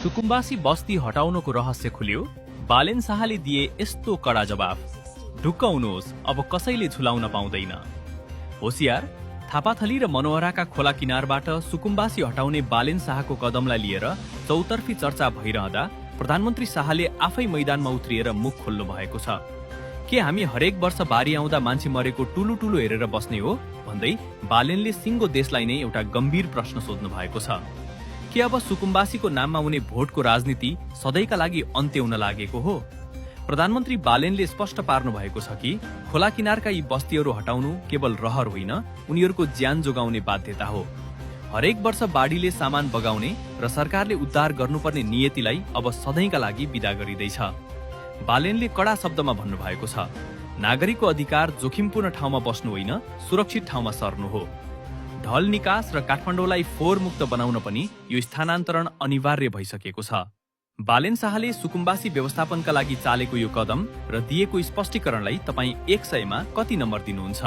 सुकुम्बासी बस्ती हटाउनको रहस्य खुल्यो। बालेन शाहले दिए यस्तो कडा जवाफ। ढुक्क हुनुहोस्, अब कसैले झुलाउन पाउँदैन। होशियार, थापाथली र मनोहराका खोला किनारबाट सुकुम्बासी हटाउने बालेन शाहको कदमलाई लिएर चौतर्फी चर्चा भइरहँदा प्रधानमन्त्री शाहले आफै मैदानमा उत्रिएर मुख खोल्नु भएको छ। के हामी हरेक वर्ष बारी आउँदा मान्छे मरेको टुलु टुलु हेरेर बस्ने हो भन्दै बालेनले सिङ्गो देशलाई नै एउटा गम्भीर प्रश्न सोध्नु भएको छ। के अब सुकुम्बासीको नाममा हुने भोटको राजनीति सधैँका लागि अन्त्य हुन लागेको हो? प्रधानमन्त्री बालेनले स्पष्ट पार्नु भएको छ कि खोला किनारका यी बस्तीहरू हटाउनु केवल रहर होइन, उनीहरूको ज्यान जोगाउने बाध्यता हो। हरेक वर्ष बाढीले सामान बगाउने र सरकारले उद्धार गर्नुपर्ने नियतिलाई अब सधैँका लागि विदा गरिँदैछ। बालेनले कडा शब्दमा भन्नुभएको छ, नागरिकको अधिकार जोखिमपूर्ण ठाउँमा बस्नु होइन, सुरक्षित ठाउँमा सर्नु हो। ढल निकास र काठमाडौँलाई फोहोर मुक्त बनाउन पनि यो स्थानान्तरण अनिवार्य भइसकेको छ। बालेन शाहले सुकुम्बासी व्यवस्थापनका लागि चालेको यो कदम र दिएको स्पष्टीकरणलाई तपाईँ 100 मा कति नम्बर दिनुहुन्छ?